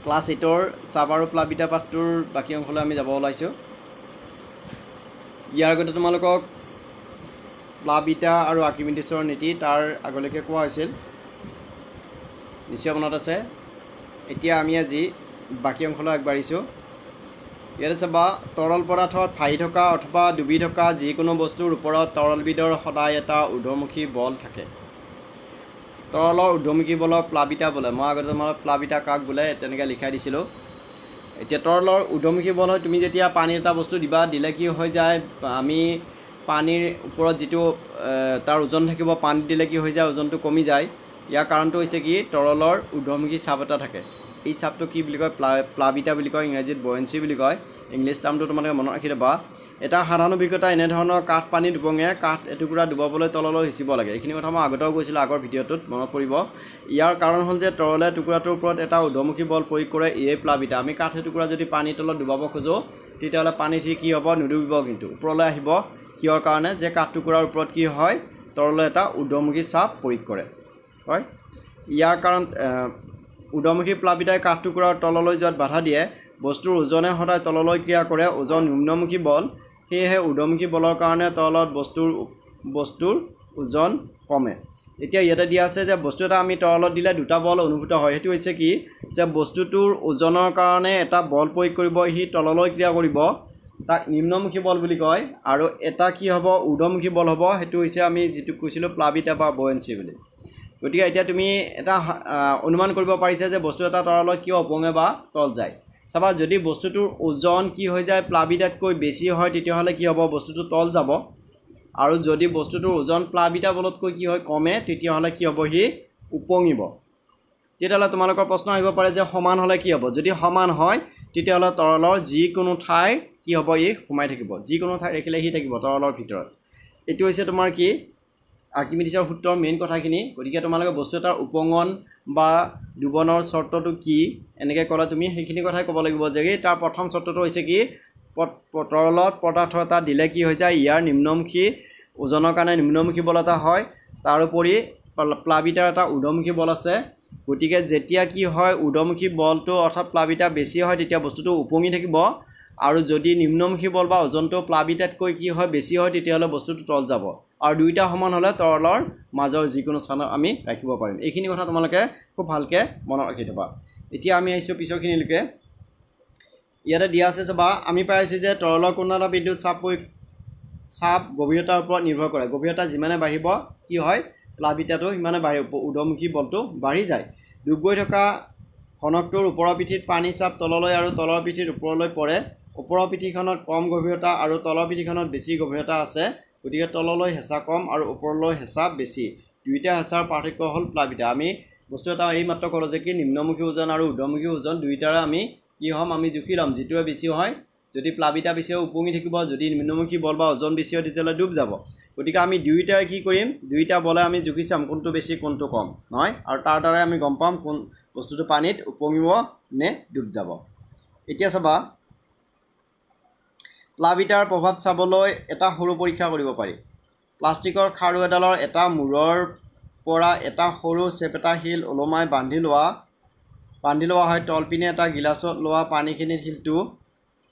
Class 8ৰ চাপ আৰু প্লাবিতা পাঠটোৰ বাকী অংশলৈ আমি যাব ওলাইছোঁ। ইয়াৰ আগতে তোমালোকক প্লাবিতা আৰু আৰ্কিমিডিছৰ নীতি তাৰ আগলৈকে কোৱা হৈছিল, নিশ্চয় মনত আছে। এতিয়া আমি আজি বাকী অংশলৈ আগবাঢ়িছোঁ। ইয়াতে চাবা, তৰল পদাৰ্থত ভাহি থকা অথবা ডুবি থকা যিকোনো বস্তুৰ ওপৰত তৰলবিধৰ সদায় এটা ঊৰ্ধ্বমুখী বল থাকে। তৰলৰ ঊৰ্ধ্বমুখী বলক প্লাবিতা বোলে। মই আগতে তোমালোক প্লাবিতা কাক বোলে তেনেকৈ লিখাই দিছিলোঁ। এতিয়া তৰলৰ ঊৰ্ধ্বমুখী বল হয়, তুমি যেতিয়া পানীৰ এটা বস্তু দিলে কি হৈ যায়, আমি পানীৰ ওপৰত যিটো তাৰ ওজন থাকিব, পানীত দিলে কি হৈ যায়, ওজনটো কমি যায়। ইয়াৰ কাৰণটো হৈছে কি, তৰলৰ ঊৰ্ধ্বমুখী চাপ এটা থাকে। এই চাপটো কি বুলি কয়, প্লাবিতা বুলি কয়, ইংৰাজীত বয়েঞ্চি বুলি কয়। ইংলিছ টাৰ্মটো তোমালোকে মনত ৰাখি থ'বা। এটা সাধাৰণ অভিজ্ঞতা এনেধৰণৰ, কাঠ পানীত উপঙে কাঠ এটুকুৰা ডুবাবলৈ তললৈ সিঁচিব লাগে। এইখিনি কথা মই আগতেও কৈছিলোঁ, আগৰ ভিডিঅ'টোত মনত পৰিব। ইয়াৰ কাৰণ হ'ল যে তৰলে টুকুৰাটোৰ ওপৰত এটা ঊৰ্ধ্বমুখী বল প্ৰয়োগ কৰে, এয়ে প্লাবিতা। আমি কাঠ এটুকুৰা যদি পানীৰ তলত ডুবাব খোজোঁ, তেতিয়াহ'লে পানীত সি কি হ'ব, নুডুবিব, কিন্তু ওপৰলৈ আহিব। কিহৰ কাৰণে, যে কাঠ টুকুৰাৰ ওপৰত কি হয়, তৰলে এটা ঊৰ্ধ্বমুখী চাপ প্ৰয়োগ কৰে, হয়। ইয়াৰ কাৰণ ঊৰ্ধ্বমুখী প্লাবিতাই কাঠ টুকুৰাৰ তললৈ যোৱাত বাধা দিয়ে। বস্তুৰ ওজনে সদায় তললৈ ক্ৰিয়া কৰে, ওজন নিম্নমুখী বল। সেয়েহে ঊৰ্ধ্বমুখী বলৰ কাৰণে তলত বস্তুৰ ওজন কমে। এতিয়া ইয়াতে দিয়া আছে যে বস্তু এটা আমি তৰলত দিলে দুটা বল অনুভূত হয়। সেইটো হৈছে কি, যে বস্তুটোৰ ওজনৰ কাৰণে এটা বল প্ৰয়োগ কৰিব, সি তললৈ ক্ৰিয়া কৰিব, তাক নিম্নমুখী বল বুলি কয়। আৰু এটা কি হ'ব, ঊৰ্ধ্বমুখী বল হ'ব, সেইটো হৈছে আমি যিটো কৈছিলোঁ প্লাবিতা বা বয়েঞ্চি বুলি। গতিকে এতিয়া তুমি এটা অনুমান কৰিব পাৰিছা যে বস্তু এটা তললৈ কিয় উপঙে বা তল যায়। চাবা, যদি বস্তুটোৰ ওজন কি হৈ যায়, প্লাবিতাতকৈ বেছি হয়, তেতিয়াহ'লে কি হ'ব, বস্তুটো তল যাব। আৰু যদি বস্তুটোৰ ওজন প্লাবিতা বলতকৈ কি হয়, কমে, তেতিয়াহ'লে কি হ'ব, সি উপঙিব। তেতিয়াহ'লে তোমালোকৰ প্ৰশ্ন আহিব পাৰে যে সমান হ'লে কি হ'ব। যদি সমান হয়, তেতিয়াহ'লে তৰলৰ যিকোনো ঠাই কি হ'ব, ই সোমাই থাকিব। যিকোনো ঠাই ৰাখিলে সি থাকিব তৰলৰ ভিতৰত। এইটো হৈছে তোমাৰ কি, আৰ্কিমিডিছৰ সূত্ৰৰ মেইন কথাখিনি। গতিকে তোমালোকে বস্তু এটাৰ উপঙন বা ডুবনৰ চৰ্তটো কি, এনেকৈ ক'লে তুমি সেইখিনি কথাই ক'ব লাগিব। যে তাৰ প্ৰথম চৰ্তটো হৈছে কি, তৰলত পদাৰ্থ এটা দিলে কি হৈ যায়, ইয়াৰ নিম্নমুখী ওজনৰ কাৰণে নিম্নমুখী বল এটা হয়। তাৰোপৰি প্লাবিতাৰ এটা ঊৰ্ধ্বমুখী বল আছে। গতিকে যেতিয়া কি হয়, ঊৰ্ধ্বমুখী বলটো অৰ্থাৎ প্লাবিতা বেছি হয়, তেতিয়া বস্তুটো উপঙি থাকিব। আৰু যদি নিম্নমুখী বল বা ওজনটো প্লাবিতাতকৈ কি হয়, বেছি হয়, তেতিয়াহ'লে বস্তুটো তল যাব। আৰু দুয়োটা সমান হ'লে তৰলৰ মাজৰ যিকোনো স্থানত আমি ৰাখিব পাৰিম। এইখিনি কথা তোমালোকে খুব ভালকৈ মনত ৰাখি থ'বা। এতিয়া আমি আহিছোঁ পিছৰখিনিলৈকে। ইয়াতে দিয়া আছে চাবা, আমি পাই আছোঁ যে তৰলৰ কোনো এটা বিন্দুত চাপ গভীৰতাৰ ওপৰত নিৰ্ভৰ কৰে। গভীৰতা যিমানে বাঢ়িব কি হয়, প্লাবিতাটো সিমানে ঊৰ্ধ্বমুখী বলটো বাঢ়ি যায়। ডুব গৈ থকা ঘনকটোৰ ওপৰৰ পিঠিত পানী চাপ তললৈ আৰু তলৰ পিঠিত ওপৰলৈ পৰে। ওপৰৰ পিঠিখনত কম গভীৰতা আৰু তলৰ পিঠিখনত বেছি গভীৰতা আছে। গতিকে তললৈ হেঁচা কম আৰু ওপৰলৈ হেঁচা বেছি। দুয়োটা হেঁচাৰ পাৰ্থক্য হ'ল প্লাবিতা। আমি বস্তু এটা এইমাত্ৰ ক'লোঁ যে কি, নিম্নমুখী ওজন আৰু ঊৰ্ধ্বমুখী ওজন দুয়োটাৰে আমি কি হ'ম, আমি জুখি ল'ম। যিটোৱে বেছি হয়, যদি প্লাবিতা বেছি হয় উপঙি থাকিব, যদি নিম্নমুখী বল বা ওজন বেছি হয় তেতিয়াহ'লে ডুব যাব। গতিকে আমি দুয়োটাৰে কি কৰিম, দুয়োটা বলে আমি জুখি চাম কোনটো বেছি কোনটো কম, নহয়। আৰু তাৰ দ্বাৰাই আমি গম পাম কোন বস্তুটো পানীত উপঙিব নে ডুব যাব। এতিয়া চাবা, প্লাবিতাৰ প্ৰভাৱ চাবলৈ এটা সৰু পৰীক্ষা কৰিব পাৰি। প্লাষ্টিকৰ খাৰু এডালৰ এটা মূৰৰ পৰা এটা সৰু চেপেটা শিল ওলমাই বান্ধি লোৱা হয়। তলপিনে এটা গিলাচত লোৱা পানীখিনিত শিলটো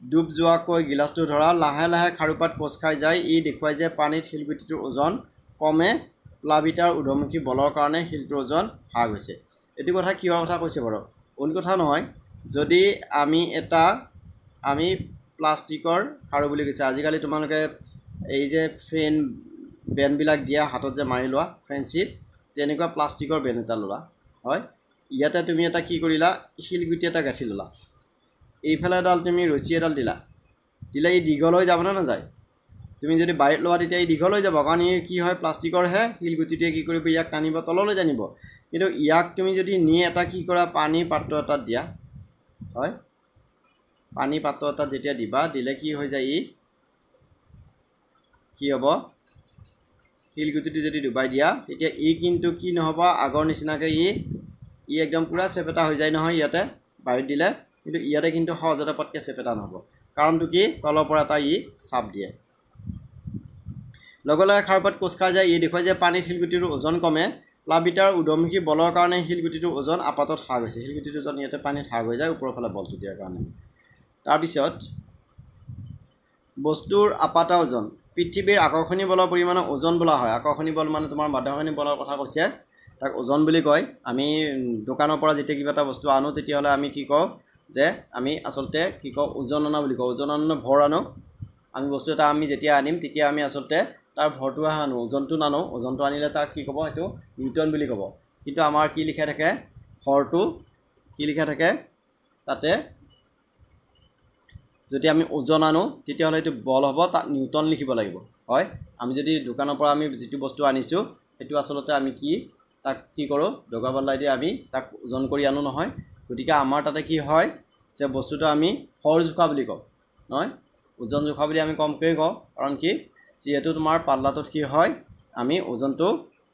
ডুব যোৱাকৈ গিলাচটো ধৰা। লাহে লাহে খাৰুপাত কোচ খাই যায়। ই দেখুৱাই যে পানীত শিলগুটিটোৰ ওজন কমে, প্লাবিতাৰ ঊৰ্ধ্বমুখী বলৰ কাৰণে শিলটোৰ ওজন হ্ৰাস হৈছে। এইটো কথা কিহৰ কথা কৈছে বাৰু, অইন কথা নহয়। যদি আমি প্লাষ্টিকৰ খাৰু বুলি কৈছে, আজিকালি তোমালোকে এই যে বেণ্ডবিলাক দিয়া হাতত যে মাৰি লোৱা ফ্ৰেণ্ডশ্বিপ, তেনেকুৱা প্লাষ্টিকৰ বেণ্ড এটা ল'লা, হয়। ইয়াতে তুমি এটা কি কৰিলা, শিলগুটি এটা গাঁঠি ল'লা। এইফালে এডাল তুমি ৰছী এডাল দিলে ই দীঘল হৈ যাবনে নাযায়। তুমি যদি বাৰীত লোৱা তেতিয়া ই দীঘল হৈ যাব, কাৰণ ই কি হয়, প্লাষ্টিকৰহে। শিলগুটিটোৱে কি কৰিব, ইয়াক টানিব, তললৈ টানিব। কিন্তু ইয়াক তুমি যদি নি এটা কি কৰা, পানীৰ পাত্ৰ এটাত দিয়া, হয়। পানী পাত্ৰ এটাত যেতিয়া দিলে কি হৈ যায়, ই কি হ'ব, শিলগুটিটো যদি ডুবাই দিয়া, তেতিয়া ই কিন্তু কি নহ'ব, আগৰ নিচিনাকৈ ই একদম পূৰা চেপেটা হৈ যায় নহয় ইয়াতে বাৰীত দিলে। কিন্তু ইয়াতে কিন্তু সহজতে পটকৈ চেপেটা নহ'ব। কাৰণটো কি, তলৰ পৰা এটা চাপ দিয়ে। লগে লগে খাৰুপাত কোচ খাই যায়। ই দেখুৱাই যে পানীত শিলগুটিৰ ওজন কমে, প্লাবিটাৰ উৰ্ধমুখী বলৰ কাৰণে শিলগুটিটোৰ ওজন আপাতত হ্ৰাস হৈছে শিলগুটিটোৰ ওজন ইয়াতে পানীত হ্ৰাস হৈ যায় ওপৰৰ ফালে বলটো দিয়াৰ কাৰণে তাৰপিছত বস্তুৰ আপাত ওজন পৃথিৱীৰ আকৰ্ষণী বলৰ পৰিমাণক ওজন বোলা হয় আকৰ্ষণী বল মানে তোমাৰ মাধ্যাকৰ্ষণী বলৰ কথা কৈছে তাক ওজন বুলি কয় আমি দোকানৰ পৰা যেতিয়া কিবা এটা বস্তু আনো তেতিয়াহ'লে আমি কি কওঁ যে আমি আচলতে কি কওঁ ওজন আনা বুলি কওঁ ওজন আনো ভৰ আনো আমি বস্তু এটা আমি যেতিয়া আনিম তেতিয়া আমি আচলতে তাৰ ভৰটোহে আনো ওজনটো নানো ওজনটো আনিলে তাক কি ক'ব সেইটো নিউটন বুলি ক'ব কিন্তু আমাৰ কি লিখা থাকে ভৰটো কি লিখা থাকে তাতে যদি আমি ওজন আনো তেতিয়াহ'লে এইটো বল হ'ব তাত নিউটন লিখিব লাগিব হয় আমি যদি দোকানৰ পৰা আমি যিটো বস্তু আনিছোঁ সেইটো আচলতে আমি কি তাক কি কৰোঁ দগা বল্লাই দি আমি তাক ওজন কৰি আনো নহয় গতিকে আমাৰ তাতে কি হয় যে বস্তুটো আমি ভৰ জোখা বুলি কওঁ নহয় ওজন জোখা বুলি আমি কমকৈ কওঁ কাৰণ কি যিহেতু তোমাৰ পাল্লাটোত কি হয় আমি ওজনটো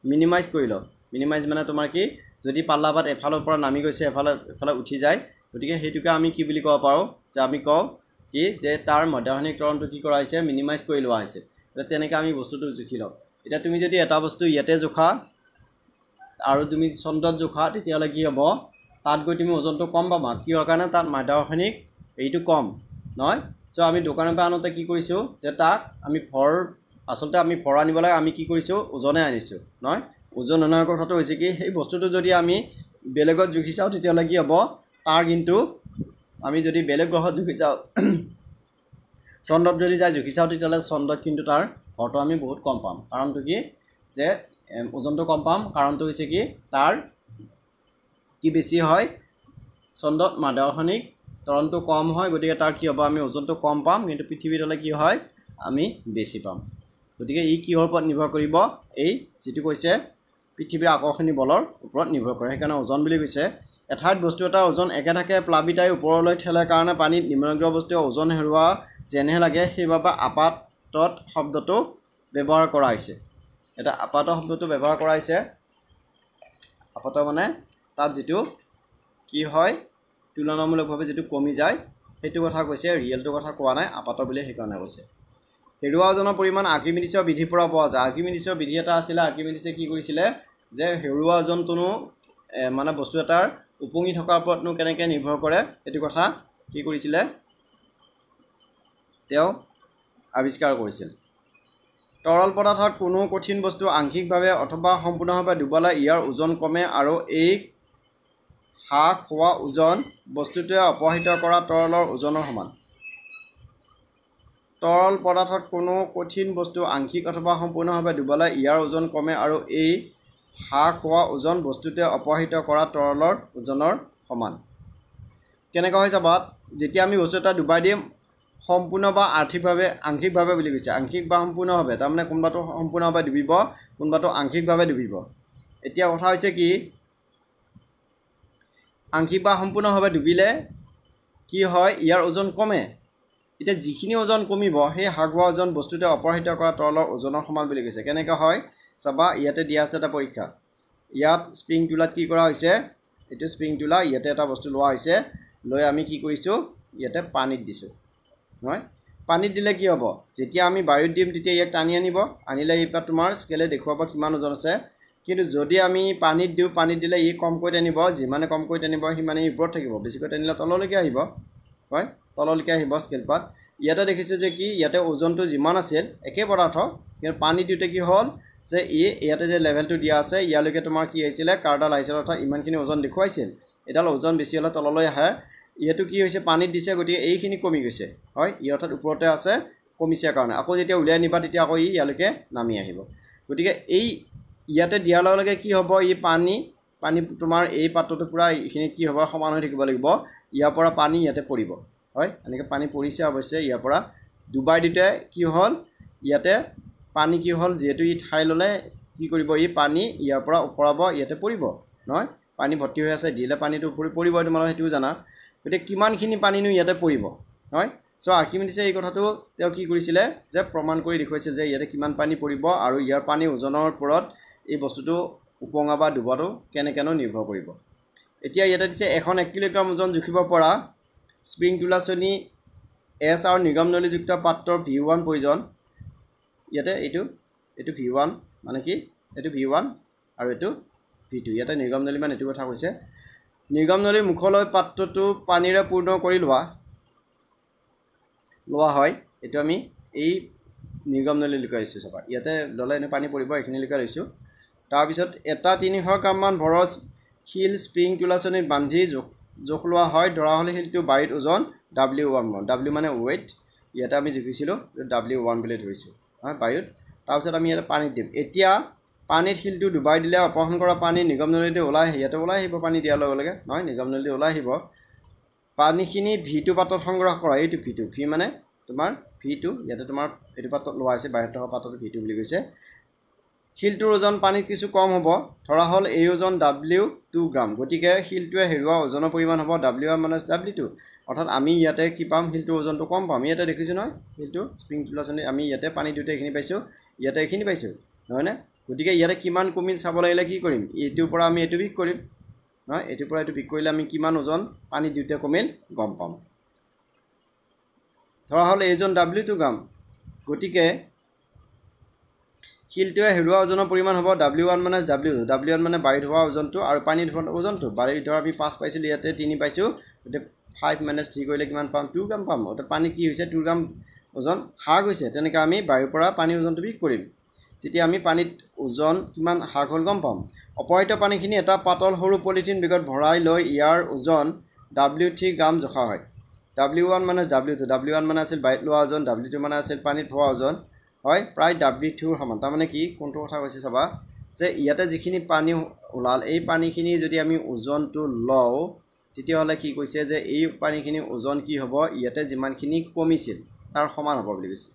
মিনিমাইজ কৰি লওঁ মিনিমাইজ মানে তোমাৰ কি যদি পাল্লাপাত এফালৰ পৰা নামি গৈছে এফালে উঠি যায় গতিকে সেইটোকে আমি কি বুলি ক'ব পাৰোঁ যে আমি কওঁ কি যে তাৰ মধ্যাকৰ্ষণিক ত্বৰণটো কি কৰা হৈছে মিনিমাইজ কৰি লোৱা হৈছে তেনেকৈ আমি বস্তুটো জুখি লওঁ এতিয়া তুমি যদি এটা বস্তু ইয়াতে জোখা আৰু তুমি চন্দ্ৰত জোখা তেতিয়াহ'লে কি হ'ব তাত গৈ তুমি ওজনটো কম পাবা কিহৰ কাৰণে তাত মধ্যাকৰ্ষণিক এইটো কম নহয় চ' আমি দোকানৰ পৰা আনোতে কি কৰিছোঁ যে তাক আমি ভৰ আচলতে আমি ভৰ আনিব লাগে আমি কি কৰিছোঁ ওজনে আনিছোঁ নহয় ওজন অনাৰ কথাটো হৈছে কি সেই বস্তুটো যদি আমি বেলেগত জুখি চাওঁ তেতিয়াহ'লে কি হ'ব তাৰ কিন্তু আমি যদি বেলেগ গ্ৰহত জুখি চাওঁ চন্দ্ৰত যদি যাই জুখি চাওঁ তেতিয়াহ'লে চন্দ্ৰত কিন্তু তাৰ ভৰটো আমি বহুত কম পাম কাৰণটো কি যে ওজনটো কম পাম কাৰণটো হৈছে কি তাৰ কি বেছি হয় চন্দ্ৰত মধ্যাকৰ্ষণিক ত্বৰণটো কম হয় গতিকে তাৰ কি হ'ব আমি ওজনটো কম পাম কিন্তু পৃথিৱীত হ'লে কি হয় আমি বেছি পাম গতিকে ই কিহৰ ওপৰত নিৰ্ভৰ কৰিব এই যিটো কৈছে পৃথিৱীৰ আকৰ্ষণী বলৰ ওপৰত নিৰ্ভৰ কৰে সেইকাৰণে ওজন বুলি কৈছে এঠাইত বস্তু এটাৰ ওজন একে থাকে প্লাবিতাই ওপৰলৈ ঠেলে কাৰণে পানীত নিম্নগ্ৰহ বস্তুৱে ওজন হেৰুওৱা যেনহে লাগে সেইবাবে আপাতত শব্দটো ব্যৱহাৰ কৰা হৈছে এটা আপাত শব্দটো ব্যৱহাৰ কৰা হৈছে আপাত মানে তাত যিটো কি হয় তুলনামূলকভাৱে যিটো কমি যায় সেইটো কথা কৈছে ৰিয়েলটো কথা কোৱা নাই আপাত বুলি সেইকাৰণে কৈছে হেৰুৱা ওজনৰ পৰিমাণ আৰ্কিমিডিছৰ বিধিৰ পৰা পোৱা যায় আৰ্কিমিডিছৰ বিধি এটা আছিলে আৰ্কিমিডিছে কি কৰিছিলে যে হেৰুৱা ওজনটোনো মানে বস্তু এটাৰ উপঙি থকাৰ ওপৰতনো কেনেকৈ নিৰ্ভৰ কৰে সেইটো কথা কি কৰিছিলে তেওঁ আৱিষ্কাৰ কৰিছিল তৰল পদাৰ্থত কোনো কঠিন বস্তু আংশিকভাৱে অথবা সম্পূৰ্ণভাৱে ডুবালে ইয়াৰ ওজন কমে আৰু এই হ্ৰাস হোৱা ওজন বস্তুটোৱে অপহৃত কৰা তৰলৰ ওজনৰ সমান তৰল পদাৰ্থত কোনো কঠিন বস্তু আংশিক অথবা সম্পূৰ্ণভাৱে ডুবালে ইয়াৰ ওজন কমে আৰু এই হ্ৰাস হোৱা ওজন বস্তুটোৱে অপহৃত কৰা তৰলৰ ওজনৰ সমান কেনেকৈ হৈ যাবা যেতিয়া আমি বস্তু এটা ডুবাই দিম সম্পূৰ্ণ বা আংশিকভাৱে বুলি কৈছে আংশিক বা সম্পূৰ্ণভাৱে তাৰমানে কোনোবাটো সম্পূৰ্ণভাৱে ডুবিব কোনোবাটো আংশিকভাৱে ডুবিব এতিয়া কথা হৈছে কি আংশিক বা সম্পূৰ্ণভাৱে ডুবিলে কি হয় ইয়াৰ ওজন কমে এতিয়া যিখিনি ওজন কমিব সেই হ্ৰাস হোৱা ওজন বস্তুটোৱে অপহৃত কৰা তৰলৰ ওজনৰ সমান বুলি কৈছে কেনেকৈ হয় চাবা ইয়াতে দিয়া আছে এটা পৰীক্ষা ইয়াত স্প্ৰিং টুলাত কি কৰা হৈছে এইটো স্প্ৰিং টুলা ইয়াতে এটা বস্তু লোৱা হৈছে লৈ আমি কি কৰিছোঁ ইয়াতে পানীত দিছোঁ নহয় পানীত দিলে কি হ'ব যেতিয়া আমি বায়ুত দিম তেতিয়া ইয়াক টানি আনিলে এইপাত তোমাৰ স্কেলে দেখুৱাব কিমান ওজন আছে কিন্তু যদি আমি পানীত দিওঁ পানীত দিলে ই কমকৈ টানিব যিমানে কমকৈ টানিব সিমানে ওপৰত থাকিব বেছিকৈ টানিলে তললৈকে আহিব হয় তললৈকে আহিব স্কেলপাত ইয়াতে দেখিছোঁ যে কি ইয়াতে ওজনটো যিমান আছিল একে পদাৰ্থ কিন্তু পানী দিওঁতে কি হ'ল যে ইয়াতে যে লেভেলটো দিয়া আছে ইয়ালৈকে তোমাৰ কি আহিছিলে কাৰ্ডাল আহিছিল অৰ্থাৎ ইমানখিনি ওজন দেখুৱাইছিল এডাল ওজন বেছি হ'লে তললৈ আহে ইয়াতো কি হৈছে পানীত দিছে গতিকে এইখিনি কমি গৈছে হয় ই অৰ্থাৎ ওপৰতে আছে কমিছে কাৰণে আকৌ যেতিয়া উলিয়াই নিবা তেতিয়া আকৌ ই ইয়ালৈকে নামি আহিব গতিকে এই ইয়াতে দিয়াৰ লগে লগে কি হ'ব ই পানী তোমাৰ এই পাত্ৰটো পূৰা এইখিনি কি হ'ব সমান হৈ থাকিব লাগিব ইয়াৰ পৰা পানী ইয়াতে পৰিব হয় এনেকৈ পানী পৰিছে অৱশ্যে ইয়াৰ পৰা ডুবাই দিওঁতে কি হ'ল ইয়াতে পানী কি হ'ল যিহেতু ই ঠাই ল'লে কি কৰিব ই পানী ইয়াৰ পৰা ওপৰাব ইয়াতে পৰিব নহয় পানী ভৰ্তি হৈ আছে দিলে পানীটো পৰিব তোমালোকে সেইটোও জানা গতিকে কিমানখিনি পানীনো ইয়াতে পৰিব হয় চ' আৰ্কিমিডিছে এই কথাটো তেওঁ কি কৰিছিলে যে প্ৰমাণ কৰি দেখুৱাইছিল যে ইয়াতে কিমান পানী পৰিব আৰু ইয়াৰ পানী ওজনৰ ওপৰত এই বস্তুটো উপঙা বা ডুবাটো কেনেকৈনো নিৰ্ভৰ কৰিব এতিয়া ইয়াতে দিছে এখন 1 কিলোগ্ৰাম ওজন জুখিব পৰা স্প্ৰিং টুলাচনী এছ আৰু নিগম নলীযুক্ত পাত্ৰৰ V1 প্ৰয়োজন ইয়াতে এইটো V1 মানে কি এইটো V1 আৰু এইটো V2 ইয়াতে নিৰ্গম নলী মানে এইটো কথা কৈছে নিৰ্গম নলীৰ মুখলৈ পাত্ৰটো পানীৰে পূৰ্ণ কৰি লোৱা হয় এইটো আমি এই নিৰ্গম নলী লিখাই আছো চাবা ইয়াতে ললে এনে পানী পৰিব এখিনি লিখাই লৈছো তাৰ পিছত এটা 300 গ্ৰাম মান ভৰ শিল স্প্ৰিং তুলাচনীত বান্ধি জোখ লোৱা হয় ধৰা হলে শিলটো বায়ুত ওজন W1 W মানে weight ইয়াতে আমি জুখিছিলো W1 বুলি ধৰিছো হয় বায়ুত তাৰ পিছত আমি ইয়াতে পানী দিম এতিয়া পানীত শিলটো ডুবাই দিলে অপহৰণ কৰা পানী নিৰ্গম নলীতে ওলাই ইয়াতে ওলাই আহিব পানী দিয়াৰ লগে লগে নহয় নিৰ্গম নলীতে ওলাই আহিব পানীখিনি V2 পাত্ৰত সংগ্ৰহ কৰা এইটো V2 V মানে তোমাৰ V2 ইয়াতে তোমাৰ এইটো পাত্ৰত লোৱা আছে বাহিৰত থকা পাত্ৰত V2 বুলি কৈছে শিলটোৰ ওজন পানীত কিছু কম হ'ব ধৰা হল এই ওজন W2 গ্ৰাম গতিকে শিলটোৱে হেৰুৱা ওজনৰ পৰিমাণ হ'ব W1 - W2 অৰ্থাৎ আমি ইয়াতে কি পাম শিলটোৰ ওজনটো কম পাম ইয়াতে দেখিছো নহয় শিলটো স্প্ৰিং তুলাচনী আমি ইয়াতে পানী দুটা এখিনি পাইছো ইয়াতে এখিনি পাইছো নহয় না গতিকে ইয়াতে কিমান কমিল চাব লাগিলে কি কৰিম এইটোৰ পৰা আমি এইটো বিক কৰিম নহয় এইটোৰ পৰা এইটো বিক কৰিলে আমি কিমান ওজন পানী দুটা কমিল গম পাম ধৰা হল এই ওজন W2 গ্ৰাম গতিকে শিলটোৱে হেৰুৱা ওজনৰ পৰিমাণ হ'ব W1 - W2 W1 মানে বায়ুত হোৱা ওজনটো আৰু পানীত হোৱা ওজনটো বায়ুত ধৰা আমি 5 পাইছিলো ইয়াতে 3 পাইছো গতিকে 5 - 3 কৰিলে কিমান পাম 2 গ্ৰাম পাম অৰ্থাৎ পানী কি হৈছে 2 গ্ৰাম ওজন হ্ৰাস হৈছে তেনেকৈ আমি বায়ুৰ পৰা পানীৰ ওজনটো বিক কৰিম তেতিয়া আমি পানীত ওজন কিমান হ্ৰাস হ'ল গম পাম অপহৃত পানীখিনি এটা পাতল সৰু পলিথিন বেগত ভৰাই লৈ ইয়াৰ ওজন W3 গ্ৰাম জখা হয় W1 - W2 W1 মানে আছিল বায়ুত লোৱা ওজন W2 মানে আছিল পানীত হোৱা ওজন হয় প্ৰায় W2 ৰ সমান তাৰ মানে কি কোনটো কথা কৈছে চাবা যে ইয়াতে যিখিনি পানী ওলাল এই পানীখিনি যদি আমি ওজনটো লও তেতিয়াহলে কি কৈছে যে এই পানীখিনি ওজন কি হ'ব ইয়াতে যিমানখিনি কমিছিল তাৰ সমান হ'ব বুলি কৈছে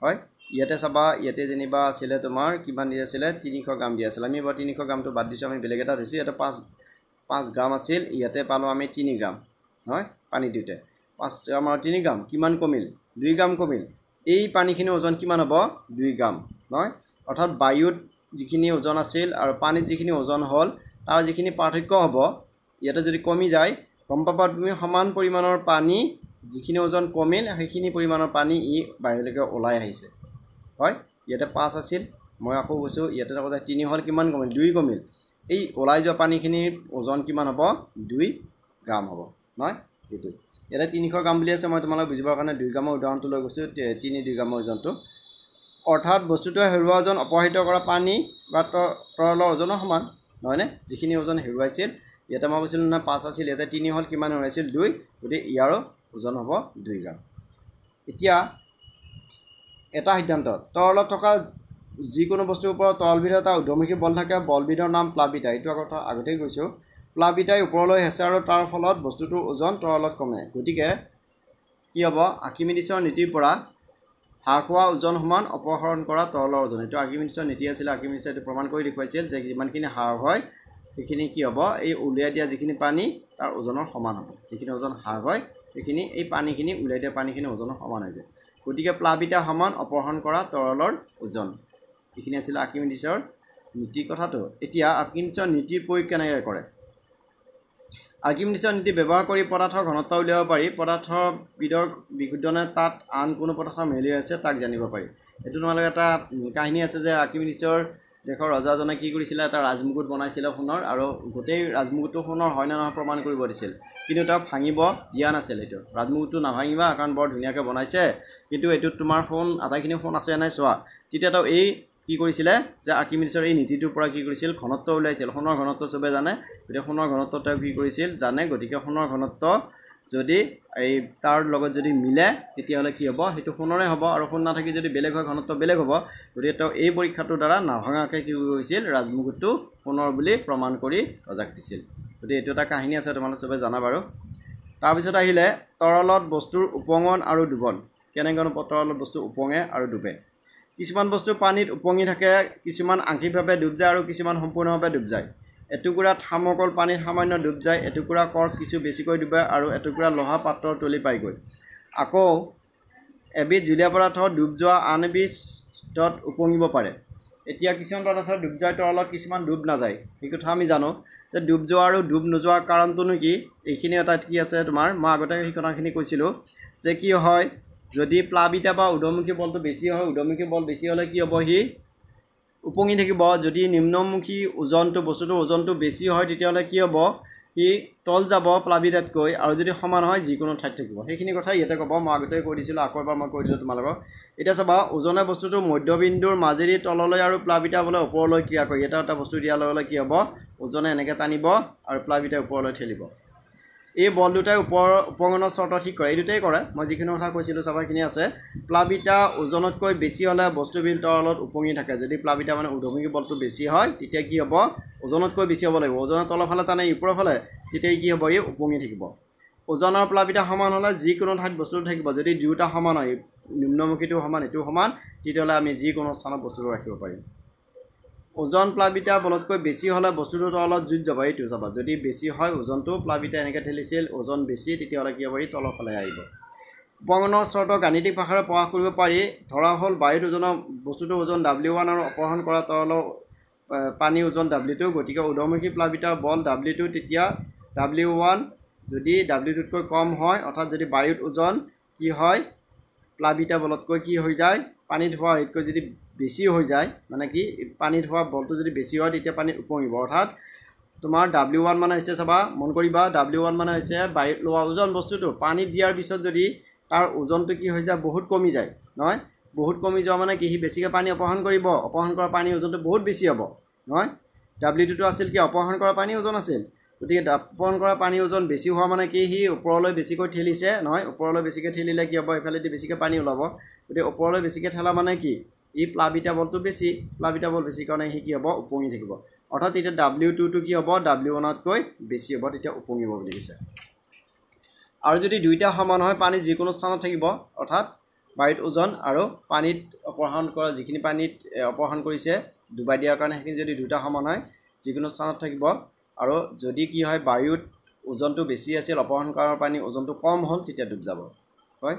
হয় ইয়াতে চাবা ইয়াতে যেনিবা আছিল তোমাৰ কিমান দিয়া আছিল 300 গ্ৰাম দিয়া আছিল আমি বৰ 300 গ্ৰামটো বাদ দিছো আমি বেলেগ এটা ধৰিছো ইয়াতে 5 গ্ৰাম আছিল ইয়াতে পালো আমি 3 গ্ৰাম হয় পানী দিতে 5 গ্ৰাম আৰু 3 গ্ৰাম কিমান কমিল 2 গ্ৰাম কমিল এই পানীখিনি ওজন কিমান হ'ব 2 গ্ৰাম নহয় অৰ্থাৎ বায়ুত যিখিনি ওজন আছিল আৰু পানীত যিখিনি ওজন হ'ল তাৰ যিখিনি পাৰ্থক্য হ'ব ইয়াতে যদি কমি যায় কম পাবা তুমি সমান পৰিমাণৰ পানী যিখিনি ওজন কমিল সেইখিনি পৰিমাণৰ পানী ই বাহিৰলৈকে ওলাই আহিছে হয় ইয়াতে 5 আছিল মই আকৌ কৈছো ইয়াতে কথা 3 হ'ল কিমান কমিল 2 কমিল এই ওলাই যোৱা পানীখিনিৰ ওজন কিমান হ'ব 2 গ্ৰাম হ'ব নহয় এইটো ইয়াতে 300 গ্ৰাম বুলি আছে মই তোমালোক বুজিবৰ কাৰণে 2 গ্ৰামৰ উদাহৰণটো লৈ গৈছো 2 গ্ৰামৰ ওজনটো অৰ্থাৎ বস্তুটোৱে হেৰুৱা ওজন অপহৃত কৰা পানী বা তৰলৰ ওজনৰ সমান নহয়নে যিখিনি ওজন হেৰুৱাইছিল ইয়াতে মই কৈছিলো না 5 আছিল ইয়াতে 3 হ'ল কিমান হেৰুৱাইছিল 2 গতিকে ইয়াৰো ওজন হ'ব 2 গ্ৰাম এতিয়া এটা সিদ্ধান্ত তৰলত থকা যিকোনো বস্তুৰ ওপৰত তৰলবিধৰ এটা ঊৰ্ধ্বমুখী বল থাকে বলবিধৰ নাম প্লাবিতা এইটো কথা আগতেই কৈছো প্লাবিতাই ওপৰলৈ হেঁচে আৰু তাৰ ফলত বস্তুটোৰ ওজন তৰলত কমে গতিকে কি হ'ব আৰ্কিমিডিছৰ নীতিৰ পৰা হ্ৰাস হোৱা ওজন সমান অপহৰণ কৰা তৰলৰ ওজন এইটো আৰ্কিমিডিছৰ নীতি আছিল আৰ্কিমিডিছে এইটো প্ৰমাণ কৰি দেখুৱাইছিল যে যিমানখিনি হ্ৰাস হয় সেইখিনি কি হ'ব এই উলিয়াই দিয়া যিখিনি পানী তাৰ ওজনৰ সমান হ'ব যিখিনি ওজন হ্ৰাস হয় সেইখিনি এই পানীখিনি উলিয়াই দিয়া পানীখিনি ওজনৰ সমান হৈ যায় গতিকে প্লাবিতা সমান অপহৰণ কৰা তৰলৰ ওজন এইখিনি আছিল আৰ্কিমিডিছৰ নীতিৰ কথাটো এতিয়া আৰ্কিমিডিছৰ নীতিৰ প্ৰয়োগ কেনেকৈ কৰে আৰ্কিমিডিছৰ নীতি ব্যৱহাৰ কৰি পদাৰ্থৰ ঘনত্ব উলিয়াব পাৰি পদাৰ্থৰ বিধৰ বিশুদ্ধনে তাত আন কোনো পদাৰ্থ মিলি আছে তাক জানিব পাৰি এইটো তোমালোকে এটা কাহিনী আছে যে আৰ্কিমিডিছৰ দেশৰ ৰজাজনে কি কৰিছিল এটা ৰাজমুকুট বনাইছিল সোণৰ আৰু গোটেই ৰাজমুকুটটো সোণৰ হয় না নহয় প্ৰমাণ কৰিব দিছিল কিন্তু তাক ভাঙিব দিয়া নাছিল এইটো ৰাজমুকুটটো নাভাঙিবা কাৰণ বৰ ধুনীয়াকৈ বনাইছে কিন্তু এইটোত তোমাৰ সোণ আটাইখিনি সোণ আছে নাই চোৱা তেতিয়াতো এই কি কৰিছিলে যে আৰ্কিমিডিছৰ এই নীতিটোৰ পৰা কি কৰিছিল ঘনত্ব উলাইছিল সোণৰ ঘনত্ব সবে জানে গতিকে সোণৰ ঘনত্ব তেওঁ কি কৰিছিল জানে গতিকে সোণৰ ঘনত্ব যদি এই তাৰ লগত যদি মিলে তেতিয়াহ'লে কি হ'ব সেইটো সোণৰে হ'ব আৰু সোণ নাথাকি যদি বেলেগ হয় ঘনত্ব বেলেগ হ'ব গতিকে তেওঁ এই পৰীক্ষাটোৰ দ্বাৰা নাভাঙাকৈ কি কৰিছিল ৰাজমুকুটটো সোণৰ বুলি প্ৰমাণ কৰি ৰজাক দিছিল গতিকে এইটো এটা কাহিনী আছে তোমালোকে সবে জানা বাৰু তাৰপিছত আহিলে তৰলত বস্তুৰ উপঙন আৰু ডুবন কেনেকৈ তৰলত বস্তু উপঙে আৰু ডুবে কিছুমান বস্তু পানীত উপঙি থাকে কিছুমান আংশিকভাৱে ডুব যায় আৰু কিছুমান সম্পূৰ্ণভাৱে ডুব যায় এটুকুৰা থাৰ্মকল পানীত সামান্য ডুব যায় এটুকুৰা কৰ্ক কিছু বেছিকৈ ডুবে আৰু এটুকুৰা লোহা পাত্ৰৰ তলি পাইগৈ আকৌ এবিধ জুলীয়া পদাৰ্থ ডুব যোৱা আন এবিধত উপঙিব পাৰে এতিয়া কিছুমান পদাৰ্থ ডুব যায় তৰলত কিছুমান ডুব নাযায় এই কথা আমি জানো যে ডুব যোৱা আৰু ডুব নোযোৱাৰ কাৰণটোনো কি এইখিনি এটা কি আছে তোমাৰ মই আগতে সেই কথাখিনি কৈছিলোঁ যে কি হয় যদি প্লাবিতা বা ঊৰ্ধ্বমুখী বলটো বেছি হয় ঊৰ্ধ্বমুখী বল বেছি হ'লে কি হ'ব সি উপঙি থাকিব যদি নিম্নমুখী ওজনটো বস্তুটোৰ ওজনটো বেছি হয় তেতিয়াহ'লে কি হ'ব ই তল যাব প্লাবিতকৈ আৰু যদি সমান হয় যিকোনো ঠাইত থাকিব সেইখিনি কথা ইয়াতে ক'ব মই আগতে কৈ দিছিলোঁ আকৌ এবাৰ মই কৈ দিলোঁ তোমালোকক এতিয়া চাবা ওজনে বস্তুটো মধ্যবিন্দুৰ মাজেদি তললৈ আৰু প্লাবিতা বোলে ওপৰলৈ ক্ৰিয়া কৰি এটা বস্তু দিয়াৰ লগে লগে কি হ'ব ওজনে এনেকৈ টানিব আৰু প্লাবিতা ওপৰলৈ ঠেলিব এই বল দুটাই উপঙনৰ চৰ্ত ঠিক কৰে এই দুটাই কৰে মই যিখিনি কথা কৈছিলোঁ চাবা এইখিনি আছে প্লাবিতা ওজনতকৈ বেছি হ'লে বস্তুবিধ তলত উপঙি থাকে যদি প্লাবিতা মানে ঊৰ্ধ্বমুখী বলটো বেছি হয় তেতিয়া কি হ'ব ওজনতকৈ বেছি হ'ব লাগিব ওজনৰ তলৰ ফালে টানে ওপৰৰ ফালে তেতিয়া কি হ'ব ই উপঙি থাকিব ওজনৰ প্লাবিতা সমান হ'লে যিকোনো ঠাইত বস্তুটো থাকিব যদি দুয়োটা সমান হয় নিম্নমুখীটো সমান এইটো সমান তেতিয়াহ'লে আমি যিকোনো স্থানত বস্তুটো ৰাখিব পাৰিম ওজন প্লাবিতা বলতকৈ বেছি হ'লে বস্তুটো তলত জুইত যাব এইটো চাবা যদি বেছি হয় ওজনটো প্লাবিতা এনেকৈ ঠেলিছিল ওজন বেছি তেতিয়াহ'লে কি হ'ব ই তলৰ ফালে আহিব উপঙনৰ চৰ্ত গাণিতিক ভাষাৰে প্ৰকাশ কৰিব পাৰি ধৰা হ'ল বায়ুত ওজনৰ বস্তুটোৰ ওজন W1 আৰু অপহৰণ কৰা তৰলৰ পানী ওজন W2 গতিকে ঊৰ্ধ্বমুখী প্লাবিতাৰ বল W2 তেতিয়া W1 যদি W2তকৈ কম হয় অৰ্থাৎ যদি বায়ুত ওজন কি হয় প্লাবিতা বলতকৈ কি হৈ যায় পানীত হোৱা হেৰিতকৈ যদি বেছি হৈ যায় মানে কি পানীত হোৱা বলটো যদি বেছি হয় তেতিয়া পানীত উপঙিব অৰ্থাৎ তোমাৰ W1 মানে হৈছে চাবা মন কৰিবা W1 মানে হৈছে বায়ুত লোৱা ওজন বস্তুটো পানীত দিয়াৰ পিছত যদি তাৰ ওজনটো কি হৈ যায় বহুত কমি যায় নহয় বহুত কমি যোৱা মানে কি সি বেছিকৈ পানী অপহৰণ কৰিব অপহৰণ কৰা পানীৰ ওজনটো বহুত বেছি হ'ব নহয় W2টো আছিল কি অপহৰণ কৰা পানীৰ ওজন আছিল গতিকে অপহৰণ কৰা পানীৰ ওজন বেছি হোৱা মানে কি সি ওপৰলৈ বেছিকৈ ঠেলিছে নহয় ওপৰলৈ বেছিকৈ ঠেলিলে কি হ'ব এইফালেদি বেছিকৈ পানী ওলাব গতিকে ওপৰলৈ বেছিকৈ ঠেলা মানে কি ই প্লাবিতা বলটো বেছি প্লাবিতা বল বেছি কাৰণে সি কি হ'ব উপঙি থাকিব অৰ্থাৎ তেতিয়া W2টো কি হ'ব W1তকৈ বেছি হ'ব তেতিয়া উপঙিব বুলি কৈছে আৰু যদি দুইটা সমান হয় পানী যিকোনো স্থানত থাকিব অৰ্থাৎ বায়ুত ওজন আৰু পানীত অপহৰণ কৰা যিখিনি পানীত অপহৰণ কৰিছে ডুবাই দিয়াৰ কাৰণে সেইখিনি যদি দুটা সমান হয় যিকোনো স্থানত থাকিব আৰু যদি কি হয় বায়ুত ওজনটো বেছি আছিল অপহৰণ কৰাৰ পানী ওজনটো কম হ'ল তেতিয়া ডুব যাব হয়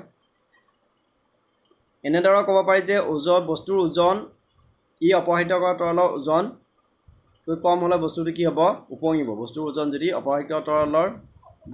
এনেদৰে ক'ব পাৰি যে বস্তুৰ ওজন ই অপহৃত কৰা তৰলৰ ওজন কম হ'লে বস্তুটো কি হ'ব উপঙিব বস্তুৰ ওজন যদি অপহৃত তৰলৰ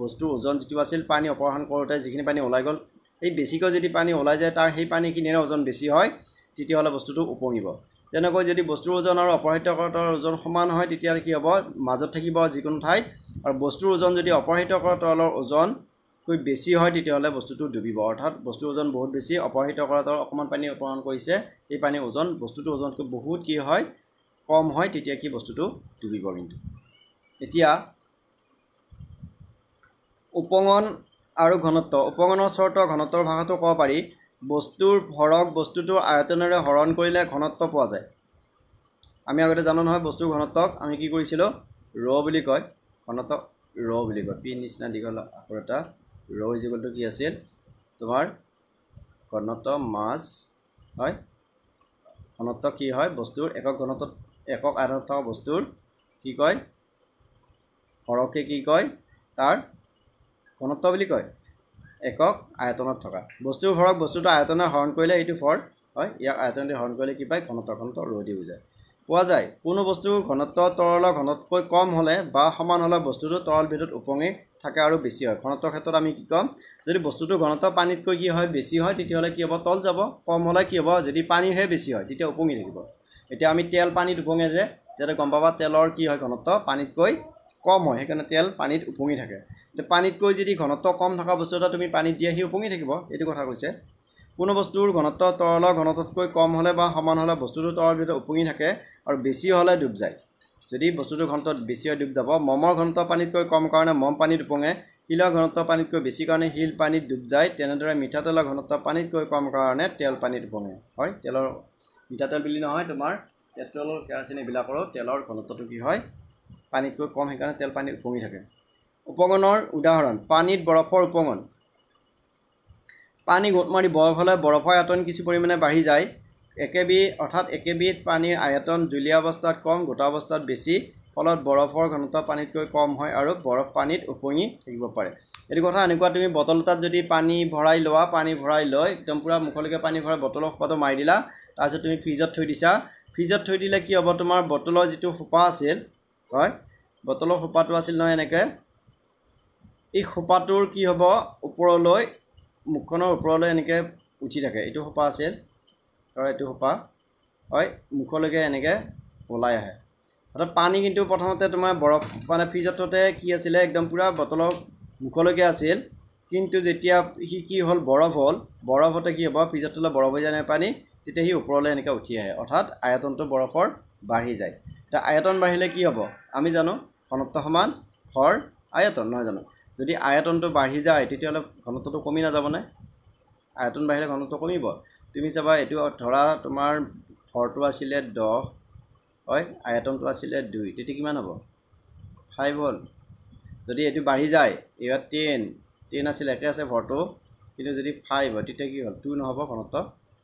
বস্তুৰ ওজন যিটো আছিল পানী অপহৰণ কৰোঁতে যিখিনি পানী ওলাই গ'ল এই বেছিকৈ যদি পানী ওলাই যায় তাৰ সেই পানীখিনিৰ ওজন বেছি হয় তেতিয়াহ'লে বস্তুটো উপঙিব তেনেকৈ যদি বস্তুৰ ওজন আৰু অপহৃত কৰা তৰলৰ ওজন সমান হয় তেতিয়া কি হ'ব মাজত থাকিব যিকোনো ঠাইত আৰু বস্তুৰ ওজন যদি অপহৃত কৰা তৰলৰ ওজনকৈ বেছি হয় তেতিয়াহ'লে বস্তুটো ডুবিব অৰ্থাৎ বস্তুৰ ওজন বহুত বেছি অপহৃত কৰা তৰল অকণমান পানী অপহৰণ কৰিছে এই পানীৰ ওজন বস্তুটোৰ ওজনতকৈ বহুত কি হয় কম হয় তেতিয়া কি বস্তুটো ডুবিব কিন্তু এতিয়া উপঙন আৰু ঘনত্ব উপঙনৰ চৰ্ত ঘনত্বৰ ভাষাটো ক'ব পাৰি বস্তুৰ ভৰক বস্তুটোৰ আয়তনেৰে হৰণ কৰিলে ঘনত্ব পোৱা যায় আমি আগতে জানো নহয় বস্তুৰ ঘনত্বক আমি কি কৰিছিলোঁ ৰ বুলি কয় ঘনত্ব ৰ বুলি কয় পি নিচিনা দীঘল আখৰ এটা ৰ ইজিকলটো কি আছিল তোমাৰ ঘনত্ব মাছ হয় ঘনত্ব কি হয় বস্তুৰ একক ঘনত্ব একক আয়তনত থকা বস্তুৰ কি কয় হৰকে কি কয় তাৰ ঘনত্ব বুলি কয় একক আয়তনত থকা বস্তুৰ ভৰক বস্তুটো আয়তনেৰে হৰণ কৰিলে এইটো ফৰ হয় ইয়াক আয়তনেৰে হৰণ কৰিলে কি পায় ঘনত্ব ৰ দি বুজায় পোৱা যায় কোনো বস্তুৰ ঘনত্ব তৰলৰ ঘনত্বতকৈ কম হ'লে বা সমান হ'লে বস্তুটো তৰল ভিতৰত উপঙি থাকে আৰু বেছি হয় ঘনত্বৰ ক্ষেত্ৰত আমি কি ক'ম যদি বস্তুটোৰ ঘনত্ব পানীতকৈ কি হয় বেছি হয় তেতিয়াহ'লে কি হ'ব তল যাব কম হ'লে কি হ'ব যদি পানীৰহে বেছি হয় তেতিয়া উপঙি থাকিব এতিয়া আমি তেল পানীত উপঙে যে যাতে গম পাবা তেলৰ কি হয় ঘনত্ব পানীতকৈ কম হয় সেইকাৰণে তেল পানীত উপঙি থাকে এতিয়া পানীতকৈ যদি ঘনত্ব কম থকা বস্তু এটা তুমি পানীত দিয়া সি উপঙি থাকিব এইটো কথা কৈছে কোনো বস্তুৰ ঘনত্ব তৰলৰ ঘনত্বতকৈ কম হ'লে বা সমান হ'লে বস্তুটো তৰল ভিতৰত উপঙি থাকে আৰু বেছি হ'লে ডুব যায় যদি বস্তুটোৰ ঘনত্ব বেছি হয় ডুব যাব মমৰ ঘনত্ব পানীতকৈ কম কাৰণে মম পানীত উপঙে শিলৰ ঘনত্ব পানীতকৈ বেছি কাৰণে শিল পানীত ডুব যায় তেনেদৰে মিঠাতেলৰ ঘনত্ব পানীতকৈ কম কাৰণে তেল পানীত উপঙে হয় তেলৰ মিঠাতেল বুলি নহয় তোমাৰ পেট্ৰলৰ কেৰাচিন এইবিলাকৰো তেলৰ ঘনত্বটো কি হয় পানীতকৈ কম সেইকাৰণে তেল পানীত উপঙি থাকে উপঙনৰ উদাহৰণ পানীত বৰফৰ উপঙন পানী গোট মাৰি বৰফ হ'লে বৰফৰ আয়তন কিছু পৰিমাণে বাঢ়ি যায় একেবিধ পানীৰ আয়তন জলীয় অৱস্থাত কম গোটা অৱস্থাত বেছি ফলত বৰফৰ ঘনত্ব পানীতকৈ কম হয় আৰু বৰফ পানীত উপঙি থাকিব পাৰে এইটো কথা এনেকুৱা তুমি বটল এটাত যদি পানী ভৰাই লোৱা পানী ভৰাই লৈ একদম পুৰা মুখলৈকে পানী ভৰাই বটলৰ সোপাটো মাৰি দিলা তাৰপিছত তুমি ফ্ৰিজত থৈ দিছা ফ্ৰিজত থৈ দিলে কি হ'ব তোমাৰ বটলৰ যিটো সোপা আছিল হয় বটলৰ সোপাটো আছিল নহয় এনেকৈ এই সোপাটোৰ কি হ'ব ওপৰলৈ মুখখনৰ ওপৰলৈ এনেকৈ উঠি থাকে এইটো সোপা আছিল আৰু এইটো সোপা হয় মুখলৈকে এনেকৈ ওলাই আহে অৰ্থাৎ পানী কিন্তু প্ৰথমতে তোমাৰ বৰফ মানে ফ্ৰিজত থওঁতে কি আছিলে একদম পূৰা বটলৰ মুখলৈকে আছিল কিন্তু যেতিয়া সি কি হ'ল বৰফ হ'ল বৰফতে কি হ'ব ফ্ৰিজত থ'লে বৰফ হৈ যায় পানী তেতিয়া সি ওপৰলৈ এনেকৈ উঠি আহে অৰ্থাৎ আয়তনটো বৰফৰ বাঢ়ি যায় এতিয়া আয়তন বাঢ়িলে কি হ'ব আমি জানো ঘনত্ব সমান ভৰ আয়তন নহয় জানো যদি আয়তনটো বাঢ়ি যায় তেতিয়াহ'লে ঘনত্বটো কমি নাযাবনে আয়তন বাঢ়িলে ঘনত্ব কমিব তুমি চাবা এইটো ধৰা তোমাৰ ভৰটো আছিলে 10 হয় আয়তনটো আছিলে 2 তেতিয়া কিমান হ'ব 5 হ'ল যদি এইটো বাঢ়ি যায় এয়া 10 আছিলে একে আছে ভৰটো কিন্তু যদি 5 হয় তেতিয়া কি হ'ল 2 নহ'ব ঘনত্ব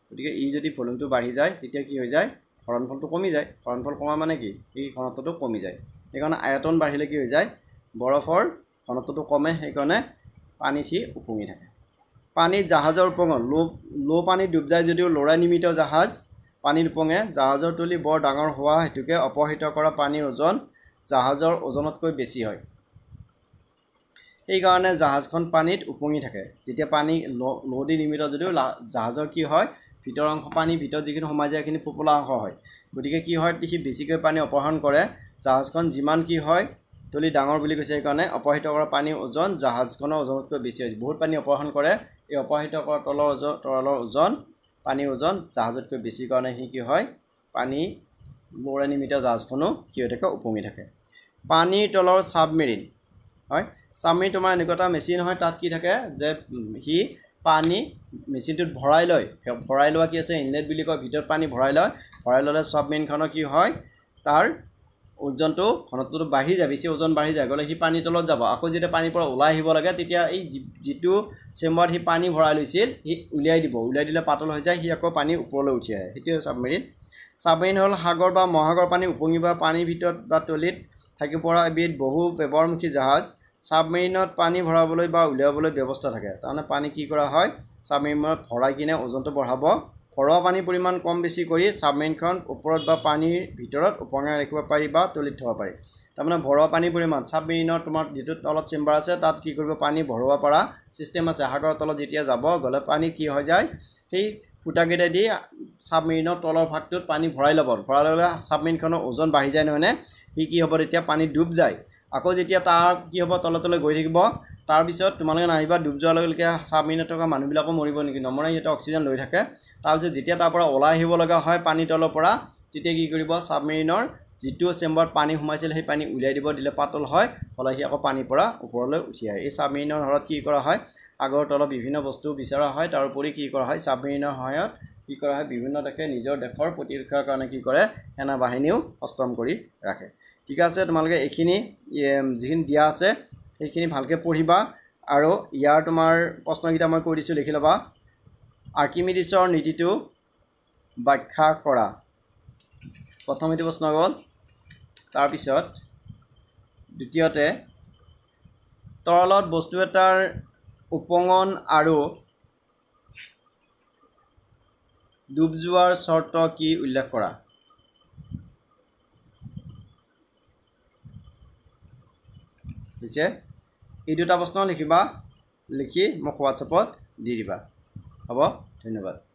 গতিকে ই যদি ভলিউমটো বাঢ়ি যায় তেতিয়া কি হৈ যায় হৰণফলটো কমি যায় হৰণফল কমা মানে কি এই ঘনত্বটো কমি যায় সেইকাৰণে আয়তন বাঢ়িলে কি হৈ যায় বৰফৰ ঘনত্বটো কমে সেইকাৰণে পানী সি উপঙি থাকে পানীত জাহাজৰ উপঙন লো পানীত ডুব যায় যদিও লৰাই নিৰ্মিত জাহাজ পানীত উপঙে জাহাজৰ তলি বৰ ডাঙৰ হোৱা হেতুকে অপহৃত কৰা পানীৰ ওজন জাহাজৰ ওজনতকৈ বেছি হয় এইকাৰণে জাহাজখন পানীত উপঙি থাকে যেতিয়া পানী লো দি নিৰ্মিত যদিও জাহাজৰ কি হয় ভিতৰ অংশ পানী ভিতৰত যিখিনি সোমাই যায় সেইখিনি ফোপোলা অংশ হয় গতিকে কি হয় সি বেছিকৈ পানী অপহৰণ কৰে জাহাজখন যিমান কি হয় তলি ডাঙৰ বুলি কৈছে সেইকাৰণে অপহৃত কৰা পানীৰ ওজন জাহাজখনৰ ওজনতকৈ বেছি হৈছে বহুত পানী অপহৰণ কৰে এই অপহৃত কৰা তৰলৰ ওজন পানীৰ ওজন জাহাজতকৈ বেছি কাৰণে সি কি হয় পানী লৰাই নিৰ্মিত জাহাজখনো কি হৈ থাকে উপঙি থাকে পানীৰ তলৰ ছাবমেৰিন হয় ছাবমেৰিন তোমাৰ এনেকুৱা এটা মেচিন হয় তাত কি থাকে যে সি পানী মেচিনটোত ভৰাই লোৱা কি আছে ইনলেট বুলি কয় ভিতৰত পানী ভৰাই ল'লে ছাবমেৰিনখনৰ কি হয় তাৰ ওজনটো ঘনত্বটো বাঢ়ি যায় বেছি ওজন বাঢ়ি যায় গ'লে সি পানীৰ তলত যাব আকৌ যেতিয়া পানীৰ পৰা ওলাই আহিব লাগে তেতিয়া এই যিটো চেম্বাৰত সি পানী ভৰাই লৈছিল সি উলিয়াই দিলে পাতল হৈ যায় সি আকৌ পানী ওপৰলৈ উঠি আহে সেইটোৱে ছাবমেৰিন হ'ল সাগৰ বা মহাসাগৰ পানী উপঙি বা পানীৰ ভিতৰত বা তলিত থাকিব পৰা এবিধ বহু ব্যৱহাৰমুখী জাহাজ ছাবমেৰিনত পানী ভৰাবলৈ বা উলিয়াবলৈ ব্যৱস্থা থাকে তাৰমানে পানী কি কৰা হয় ছাবমেৰিনত ভৰাই কিনে ওজনটো বঢ়াব ঘৰুৱা পানীৰ পৰিমাণ কম বেছি কৰি ছাবমেৰিনখন ওপৰত বা পানীৰ ভিতৰত উপঙাই ৰাখিব পাৰি বা তলিত থ'ব পাৰি তাৰমানে ভৰোৱা পানীৰ পৰিমাণ ছাবমেৰিনৰ তোমাৰ যিটো তলত চেম্বাৰ আছে তাত কি কৰিব পানী ভৰোৱা পৰা ছিষ্টেম আছে সাগৰৰ তলত যেতিয়া যাব গ'লে পানী কি হৈ যায় সেই ফুটাকেইটাই ছাবমেৰিনৰ তলৰ ভাগটোত পানী ভৰাই ল'লে ছাবমেৰিনখনৰ ওজন বাঢ়ি যায় নহয়নে সি কি হ'ব তেতিয়া পানী ডুব যায় আকৌ যেতিয়া তাৰ কি হ'ব তলে গৈ থাকিব তাৰপিছত তোমালোকে নাহিবা ডুব যোৱাৰ লগে লগে ছাবমেৰিনত থকা মানুহবিলাকো মৰিব নেকি নমৰে সিহঁতে অক্সিজেন লৈ থাকে তাৰপিছত যেতিয়া তাৰ পৰা ওলাই আহিব লগা হয় পানী তলৰ পৰা তেতিয়া কি কৰিব ছাবমেৰিনৰ যিটো চেম্বাৰত পানী সোমাইছিল সেই পানী উলিয়াই দিলে পাতল হয় হ'লে সি আকৌ পানীৰ পৰা ওপৰলৈ উঠি আহে এই ছাবমেৰিনৰ সহায়ত কি কৰা হয় আগৰ তলত বিভিন্ন বস্তু বিচৰা হয় তাৰোপৰি কি কৰা হয় ছাবমেৰিনৰ সহায়ত কি কৰা হয় বিভিন্ন দেশে নিজৰ দেশৰ প্ৰতিৰক্ষাৰ কাৰণে কি কৰে সেনা বাহিনীও সষ্টম কৰি ৰাখে ঠিক আছে তোমালোকে এইখিনি যিখিনি দিয়া আছে সেইখিনি ভালকৈ পঢ়িবা আৰু ইয়াৰ তোমাৰ প্ৰশ্নকেইটা মই কৈ দিছোঁ লিখি ল'বা আৰ্কিমিডিছৰ নীতিটো ব্যাখ্যা কৰা প্ৰথম এইটো প্ৰশ্ন গ'ল তাৰপিছত দ্বিতীয়তে তৰলত বস্তু এটাৰ উপঙন আৰু ডুব যোৱাৰ চৰ্ত কি উল্লেখ কৰা পিছে এই দুটা প্ৰশ্ন লিখিবা লিখি মোক হোৱাটছএপত দি দিবা হ'ব ধন্যবাদ